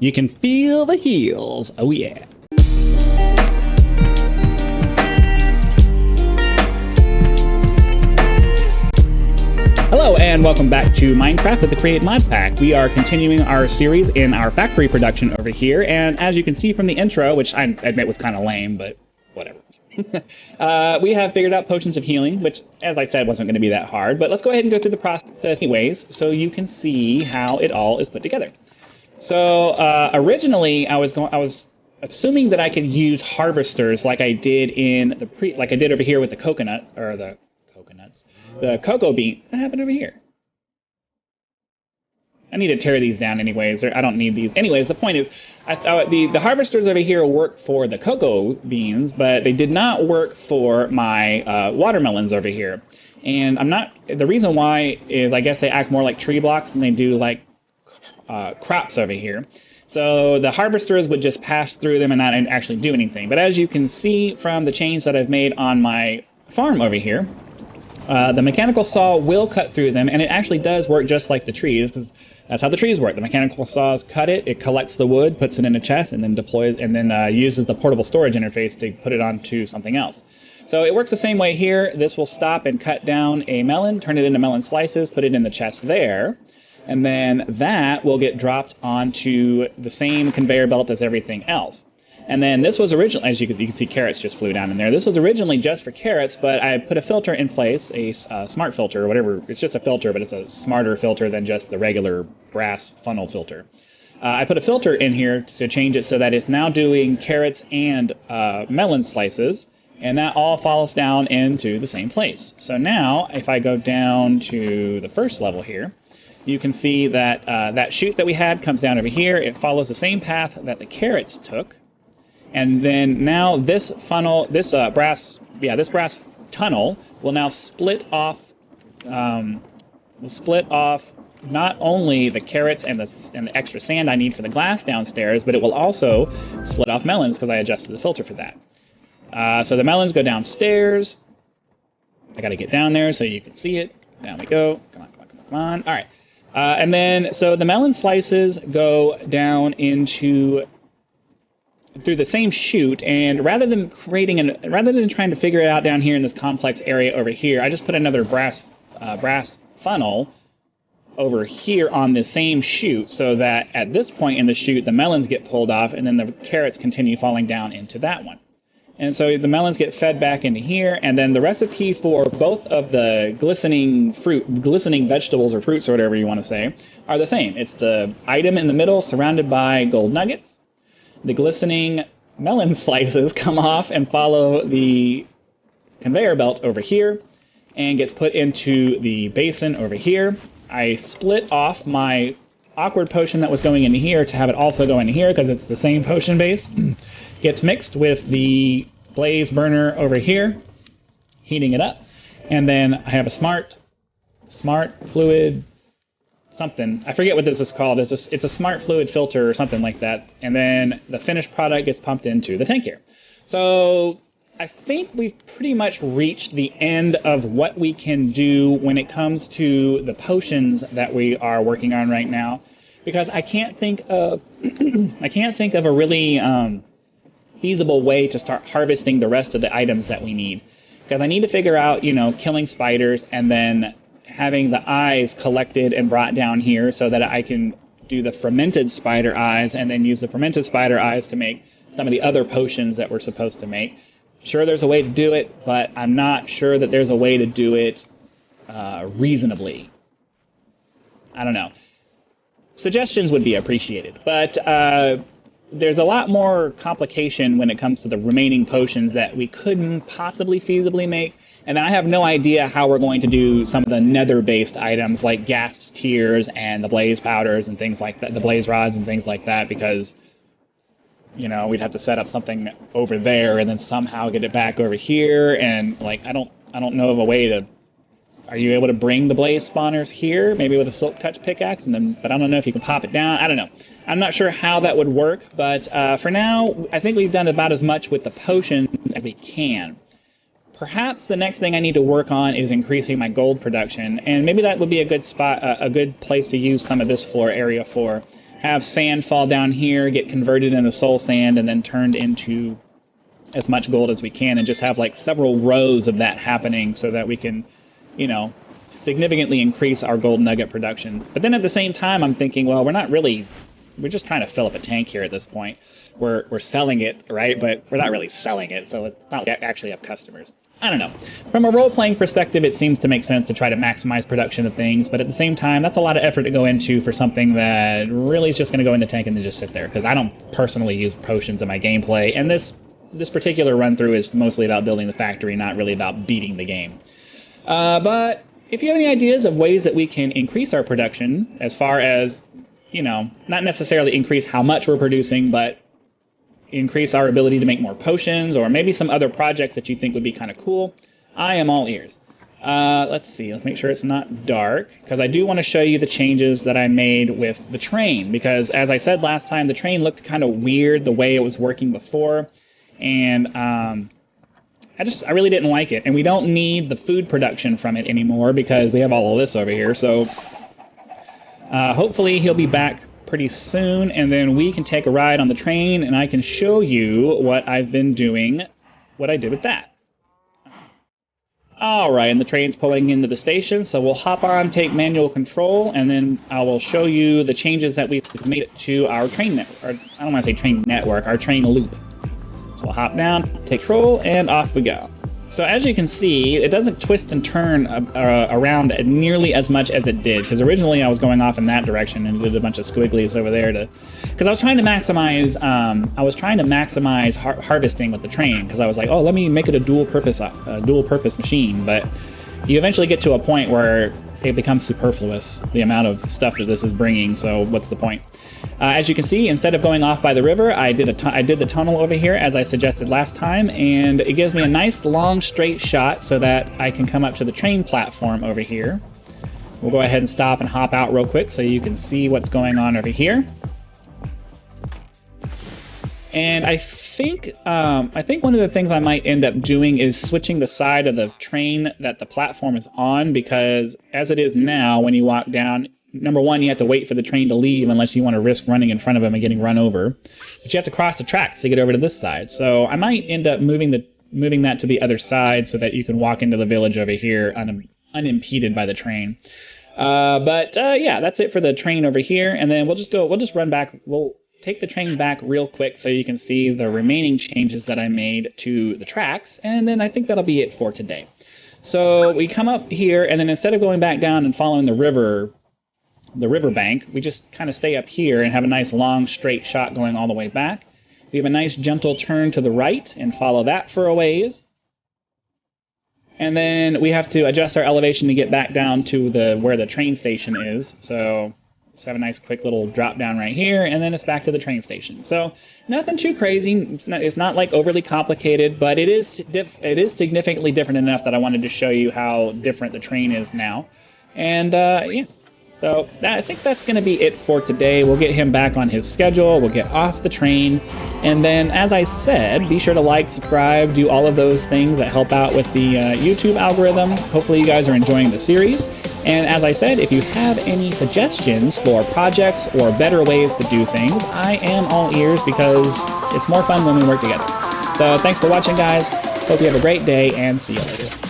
You can feel the heels. Oh yeah. Hello and welcome back to Minecraft with the Create Modpack. We are continuing our series in our factory production over here, and as you can see from the intro, which I admit was kind of lame, but whatever. We have figured out potions of healing, which, as I said, wasn't going to be that hard, but let's go ahead and go through the process anyways, so you can see how it all is put together. So originally, I was assuming that I could use harvesters like I did over here with the the cocoa bean. What happened over here? I need to tear these down anyways. I don't need these. Anyways, the point is, the harvesters over here work for the cocoa beans, but they did not work for my watermelons over here. And the reason why is I guess they act more like tree blocks than they do like crops over here. So the harvesters would just pass through them and not actually do anything. But as you can see from the change that I've made on my farm over here, the mechanical saw will cut through them, and it actually does work just like the trees, because that's how the trees work. The mechanical saws cut it collects the wood, puts it in a chest, and then uses the portable storage interface to put it onto something else. So it works the same way here. This will stop and cut down a melon, turn it into melon slices, put it in the chest there, and then that will get dropped onto the same conveyor belt as everything else. And then this was originally, as you can see, carrots just flew down in there. This was originally just for carrots, but I put a filter in place, a smart filter or whatever. It's just a filter, but it's a smarter filter than just the regular brass funnel filter. I put a filter in here to change it so that it's now doing carrots and melon slices, and that all falls down into the same place. So now, if I go down to the first level here, you can see that that chute that we had comes down over here. It follows the same path that the carrots took. And then now this brass tunnel will now split off not only the carrots and the extra sand I need for the glass downstairs, but it will also split off melons because I adjusted the filter for that. So the melons go downstairs. I got to get down there so you can see it. Down we go. Come on. All right. And then so the melon slices go down through the same chute, and rather than trying to figure it out down here in this complex area over here, I just put another brass funnel over here on the same chute, so that at this point in the chute the melons get pulled off and then the carrots continue falling down into that one. And so the melons get fed back into here, and then the recipe for both of the glistening vegetables or fruits or whatever you want to say are the same. It's the item in the middle surrounded by gold nuggets. The glistening melon slices come off and follow the conveyor belt over here and gets put into the basin over here. I split off my awkward potion that was going into here to have it also go into here because it's the same potion base. Gets mixed with the blaze burner over here, heating it up. And then I have a smart fluid something. I forget what this is called. It's a smart fluid filter or something like that. And then the finished product gets pumped into the tank here. So I think we've pretty much reached the end of what we can do when it comes to the potions that we are working on right now, because I can't think of a really feasible way to start harvesting the rest of the items that we need. Because I need to figure out, killing spiders and then having the eyes collected and brought down here so that I can do the fermented spider eyes and then use the fermented spider eyes to make some of the other potions that we're supposed to make. Sure, there's a way to do it, but I'm not sure that there's a way to do it reasonably. I don't know. Suggestions would be appreciated, but there's a lot more complication when it comes to the remaining potions that we couldn't possibly feasibly make. And then I have no idea how we're going to do some of the nether-based items like gassed tears and the blaze powders and things like that, the blaze rods and things like that, because, we'd have to set up something over there and then somehow get it back over here. And I don't know of a way to. Are you able to bring the blaze spawners here, maybe with a silk touch pickaxe, but I don't know if you can pop it down. I don't know. I'm not sure how that would work, but for now, I think we've done about as much with the potions as we can. Perhaps the next thing I need to work on is increasing my gold production, and maybe that would be a good spot, a good place to use some of this floor area for. have sand fall down here, get converted into soul sand, and then turned into as much gold as we can, and just have like several rows of that happening so that we can, you know, significantly increase our gold nugget production. But then at the same time, I'm thinking, well, we're just trying to fill up a tank here at this point. We're selling it, right? But we're not really selling it, so it's not actually have customers. I don't know. From a role-playing perspective, it seems to make sense to try to maximize production of things, but at the same time, that's a lot of effort to go into for something that really is just going to go in the tank and then just sit there, because I don't personally use potions in my gameplay, and this particular run-through is mostly about building the factory, not really about beating the game. But if you have any ideas of ways that we can increase our production, as far as, you know, not necessarily increase how much we're producing, but increase our ability to make more potions, or maybe some other projects that you think would be kind of cool, I am all ears. Let's see, let's make sure it's not dark, because I do want to show you the changes that I made with the train, because as I said last time, the train looked kind of weird the way it was working before, and I really didn't like it, and we don't need the food production from it anymore because we have all of this over here, so hopefully he'll be back pretty soon, and then we can take a ride on the train, and I can show you what I've been doing, what I did with that. Alright, and the train's pulling into the station, so we'll hop on, take manual control, and then I will show you the changes that we've made to our train network, or I don't want to say train network, our train loop. So we'll hop down, take control, and off we go. So as you can see, it doesn't twist and turn around nearly as much as it did, because originally I was going off in that direction and did a bunch of squigglies over there because I was trying to maximize harvesting with the train, because I was like, oh, let me make it a dual purpose machine, but you eventually get to a point where it becomes superfluous, the amount of stuff that this is bringing, so what's the point? As you can see, instead of going off by the river, I did the tunnel over here as I suggested last time, and it gives me a nice long straight shot so that I can come up to the train platform over here. We'll go ahead and stop and hop out real quick so you can see what's going on over here. And I think one of the things I might end up doing is switching the side of the train that the platform is on, because as it is now, when you walk down, number one, you have to wait for the train to leave unless you want to risk running in front of them and getting run over. But you have to cross the tracks to get over to this side. So I might end up moving that to the other side so that you can walk into the village over here unimpeded by the train. Yeah, that's it for the train over here, and then we'll just run back. We'll take the train back real quick so you can see the remaining changes that I made to the tracks, and then I think that'll be it for today. So we come up here, and then instead of going back down and following the river bank, we just kind of stay up here and have a nice long straight shot going all the way back. We have a nice gentle turn to the right and follow that for a ways. And then we have to adjust our elevation to get back down to where the train station is. So just have a nice quick little drop down right here, and then it's back to the train station. So nothing too crazy. It's not like overly complicated, but it is significantly different enough that I wanted to show you how different the train is now. And yeah. So I think that's going to be it for today. We'll get him back on his schedule. We'll get off the train. And then, as I said, be sure to like, subscribe, do all of those things that help out with the YouTube algorithm. Hopefully you guys are enjoying the series. And as I said, if you have any suggestions for projects or better ways to do things, I am all ears, because it's more fun when we work together. So thanks for watching, guys. Hope you have a great day, and see you later.